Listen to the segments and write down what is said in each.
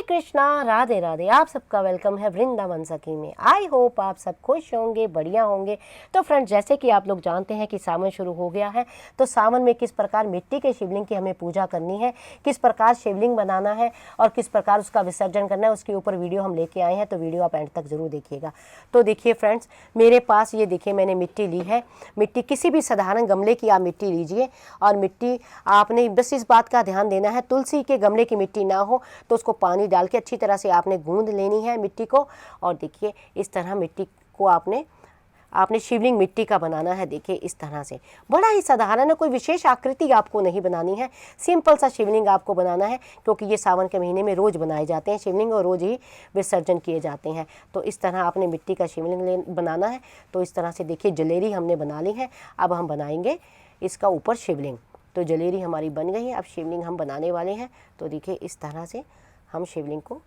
हरे कृष्णा, राधे राधे। आप सबका वेलकम है वृंदावन सखी में। आई होप आप सब खुश होंगे, बढ़िया होंगे। तो फ्रेंड्स, जैसे कि आप लोग जानते हैं कि सावन शुरू हो गया है, तो सावन में किस प्रकार मिट्टी के शिवलिंग की हमें पूजा करनी है, किस प्रकार शिवलिंग बनाना है और किस प्रकार उसका विसर्जन करना है, उसके ऊपर वीडियो हम लेके आए हैं। तो वीडियो आप एंड तक जरूर देखिएगा। तो देखिए फ्रेंड्स, मेरे पास ये देखिए मैंने मिट्टी ली है। मिट्टी किसी भी साधारण गमले की आप मिट्टी लीजिए, और मिट्टी आपने बस इस बात का ध्यान देना है, तुलसी के गमले की मिट्टी ना हो तो उसको पानी डाल के अच्छी तरह से आपने गूंद लेनी है मिट्टी को। और देखिए इस तरह मिट्टी को आपने शिवलिंग मिट्टी का बनाना है। देखिए इस तरह से बड़ा ही साधारण है, कोई विशेष आकृति आपको नहीं बनानी है, सिंपल सा शिवलिंग आपको बनाना है, क्योंकि ये सावन के महीने में रोज़ बनाए जाते हैं शिवलिंग और रोज़ ही विसर्जन किए जाते हैं। तो इस तरह आपने मिट्टी का शिवलिंग बनाना है। तो इस तरह से देखिए जलेरी हमने बना ली है। अब हम बनाएंगे इसका ऊपर शिवलिंग। तो जलेरी हमारी बन गई है, अब शिवलिंग हम बनाने वाले हैं। तो देखिए इस तरह से हम शिवलिंग को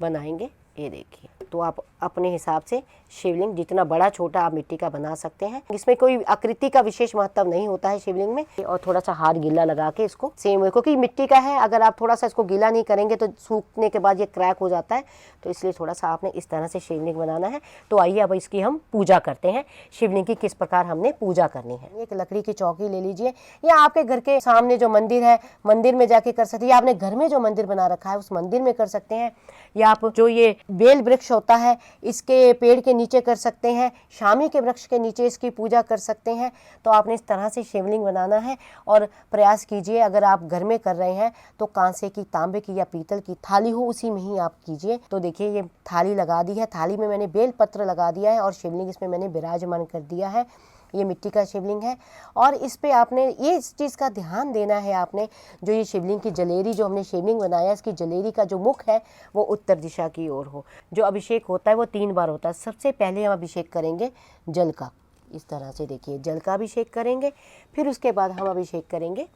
बनाएंगे। ये देखिए, तो आप अपने हिसाब से शिवलिंग जितना बड़ा छोटा आप मिट्टी का बना सकते हैं। इसमें कोई आकृति का विशेष महत्व नहीं होता है शिवलिंग में। और थोड़ा सा हाथ गीला लगा के इसको सेम, क्योंकि मिट्टी का है, अगर आप थोड़ा सा इसको गीला नहीं करेंगे तो सूखने के बाद ये क्रैक हो जाता है। तो इसलिए थोड़ा सा आपने इस तरह से शिवलिंग बनाना है। तो आइए अब इसकी हम पूजा करते हैं। शिवलिंग की किस प्रकार हमने पूजा करनी है। एक लकड़ी की चौकी ले लीजिए, या आपके घर के सामने जो मंदिर है मंदिर में जाके कर सकते हैं, या आपने घर में जो मंदिर बना रखा है उस मंदिर में कर सकते हैं, या आप जो ये बेल वृक्ष होता है इसके पेड़ के नीचे कर सकते हैं, शामी के वृक्ष के नीचे इसकी पूजा कर सकते हैं। तो आपने इस तरह से शिवलिंग बनाना है। और प्रयास कीजिए, अगर आप घर में कर रहे हैं तो कांसे की, तांबे की या पीतल की थाली हो उसी में ही आप कीजिए। तो देखिए ये थाली लगा दी है, थाली में मैंने बेल पत्र लगा दिया है और शिवलिंग इसमें मैंने विराजमान कर दिया है। ये मिट्टी का शिवलिंग है। और इस पे आपने ये इस चीज़ का ध्यान देना है, आपने जो ये शिवलिंग की जलेरी जो हमने शिवलिंग बनाया, इसकी जलेरी का जो मुख है वो उत्तर दिशा की ओर हो। जो अभिषेक होता है वो 3 बार होता है। सबसे पहले हम अभिषेक करेंगे जल का। इस तरह से देखिए जल का अभिषेक करेंगे, फिर उसके बाद हम अभिषेक करेंगे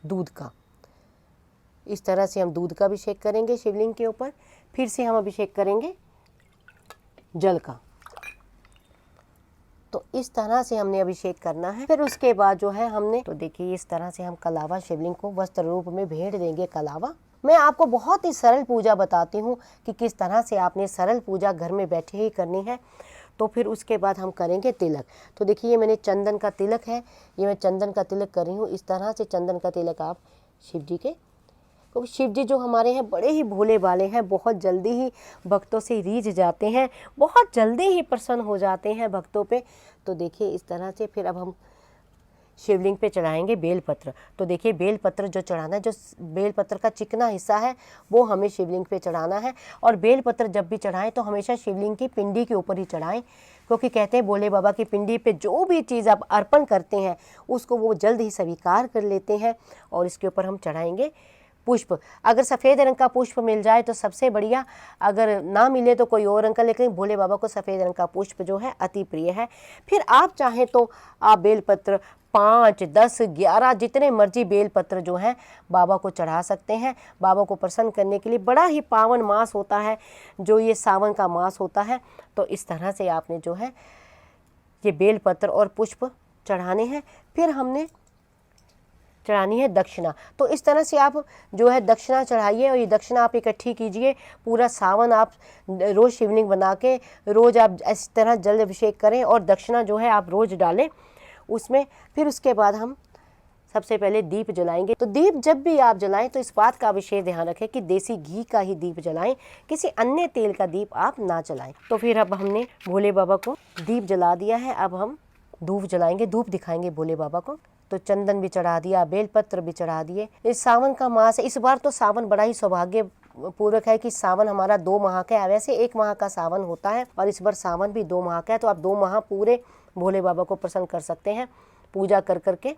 दूध का। इस तरह से हम दूध का अभिषेक करेंगे शिवलिंग के ऊपर, फिर से हम अभिषेक करेंगे जल का। तो इस तरह से हमने अभिषेक करना है। फिर उसके बाद जो है हमने, तो देखिए इस तरह से हम कलावा शिवलिंग को वस्त्र रूप में भेंट देंगे। कलावा मैं आपको बहुत ही सरल पूजा बताती हूँ कि किस तरह से आपने सरल पूजा घर में बैठे ही करनी है। तो फिर उसके बाद हम करेंगे तिलक। तो देखिए ये मैंने चंदन का तिलक है, ये मैं चंदन का तिलक कर रही हूँ। इस तरह से चंदन का तिलक आप शिव जी के, क्योंकि शिव जी जो हमारे हैं बड़े ही भोले भाले हैं, बहुत जल्दी ही भक्तों से रीझ जाते हैं, बहुत जल्दी ही प्रसन्न हो जाते हैं भक्तों पे। तो देखिए इस तरह से फिर अब हम शिवलिंग पे चढ़ाएंगे बेलपत्र। तो देखिए बेलपत्र जो चढ़ाना है, जो बेलपत्र का चिकना हिस्सा है वो हमें शिवलिंग पे चढ़ाना है। और बेलपत्र जब भी चढ़ाएं तो हमेशा शिवलिंग की पिंडी के ऊपर ही चढ़ाएं, क्योंकि कहते हैं भोले बाबा की पिंडी पे जो भी चीज़ आप अर्पण करते हैं उसको वो जल्द ही स्वीकार कर लेते हैं। और इसके ऊपर हम चढ़ाएंगे पुष्प। अगर सफ़ेद रंग का पुष्प मिल जाए तो सबसे बढ़िया, अगर ना मिले तो कोई और रंग का, लेकिन भोले बाबा को सफ़ेद रंग का पुष्प जो है अति प्रिय है। फिर आप चाहें तो आप बेलपत्र 5, 10, 11 जितने मर्जी बेलपत्र जो हैं बाबा को चढ़ा सकते हैं। बाबा को प्रसन्न करने के लिए बड़ा ही पावन मास होता है जो ये सावन का मास होता है। तो इस तरह से आपने जो है ये बेलपत्र और पुष्प चढ़ाने हैं। फिर हमने चढ़ानी है दक्षिणा। तो इस तरह से आप जो है दक्षिणा चढ़ाइए, और ये दक्षिणा आप इकट्ठी कीजिए। पूरा सावन आप रोज़ शिवलिंग बना के रोज़ आप इस तरह जल अभिषेक करें और दक्षिणा जो है आप रोज़ डालें उसमें। फिर उसके बाद हम सबसे पहले दीप जलाएंगे। तो दीप जब भी आप जलाएं तो इस बात का विशेष ध्यान रखें कि देसी घी का ही दीप जलाएं, किसी अन्य तेल का दीप आप ना जलाएं। तो फिर अब हमने भोले बाबा को दीप जला दिया है। अब हम धूप जलाएंगे, धूप दिखाएंगे भोले बाबा को। तो चंदन भी चढ़ा दिया, बेलपत्र भी चढ़ा दिए। इस सावन का मास है, इस बार तो सावन बड़ा ही सौभाग्य पूर्वक है कि सावन हमारा 2 माह का है। वैसे 1 माह का सावन होता है और इस बार सावन भी 2 माह का है। तो आप 2 माह पूरे भोले बाबा को प्रसन्न कर सकते हैं पूजा कर करके।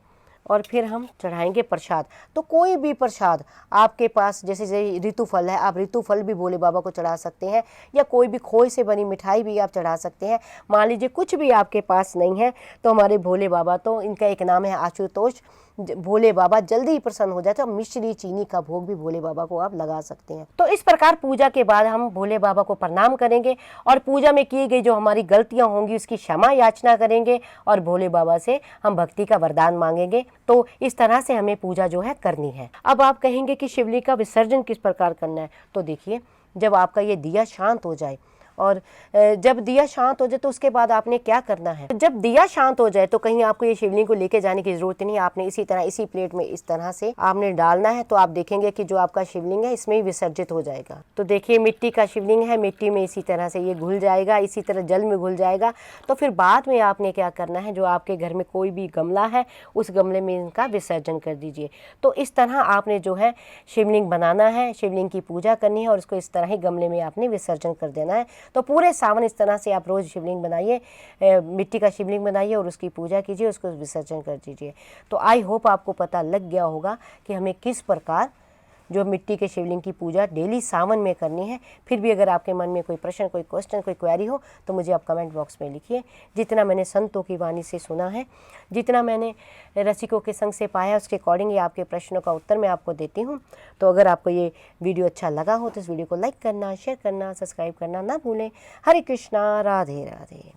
और फिर हम चढ़ाएंगे प्रसाद। तो कोई भी प्रसाद आपके पास, जैसे ऋतु फल है, आप ऋतु फल भी भोले बाबा को चढ़ा सकते हैं, या कोई भी खोए से बनी मिठाई भी आप चढ़ा सकते हैं। मान लीजिए कुछ भी आपके पास नहीं है तो हमारे भोले बाबा, तो इनका एक नाम है आशुतोष, भोले बाबा जल्दी ही प्रसन्न हो जाते हैं। मिश्री चीनी का भोग भी भोले बाबा को आप लगा सकते हैं। तो इस प्रकार पूजा के बाद हम भोले बाबा को प्रणाम करेंगे और पूजा में की गई जो हमारी गलतियां होंगी उसकी क्षमा याचना करेंगे और भोले बाबा से हम भक्ति का वरदान मांगेंगे। तो इस तरह से हमें पूजा जो है करनी है। अब आप कहेंगे कि शिवलिंग का विसर्जन किस प्रकार करना है। तो देखिए, जब आपका ये दिया शांत हो जाए और जब दिया शांत हो जाए तो उसके बाद आपने क्या करना है। जब दिया शांत हो जाए तो कहीं आपको ये शिवलिंग को लेके जाने की जरूरत नहीं है। आपने इसी तरह इसी प्लेट में इस तरह से आपने डालना है। तो आप देखेंगे कि जो आपका शिवलिंग है इसमें ही विसर्जित हो जाएगा। तो देखिए, मिट्टी का शिवलिंग है, मिट्टी में इसी तरह से ये घुल जाएगा, इसी तरह जल में घुल जाएगा। तो फिर बाद में आपने क्या करना है, जो आपके घर में कोई भी गमला है उस गमले में इनका विसर्जन कर दीजिए। तो इस तरह आपने जो है शिवलिंग बनाना है, शिवलिंग की पूजा करनी है और उसको इस तरह ही गमले में आपने विसर्जन कर देना है। तो पूरे सावन इस तरह से आप रोज़ शिवलिंग बनाइए, मिट्टी का शिवलिंग बनाइए और उसकी पूजा कीजिए, उसको विसर्जन कर दीजिए। तो आई होप आपको पता लग गया होगा कि हमें किस प्रकार जो मिट्टी के शिवलिंग की पूजा डेली सावन में करनी है। फिर भी अगर आपके मन में कोई प्रश्न, कोई क्वेश्चन, कोई क्वेरी हो तो मुझे आप कमेंट बॉक्स में लिखिए। जितना मैंने संतों की वाणी से सुना है, जितना मैंने रसिकों के संग से पाया, उसके अकॉर्डिंग ये आपके प्रश्नों का उत्तर मैं आपको देती हूँ। तो अगर आपको ये वीडियो अच्छा लगा हो तो इस वीडियो को लाइक करना, शेयर करना, सब्सक्राइब करना ना भूलें। हरे कृष्णा, राधे राधे।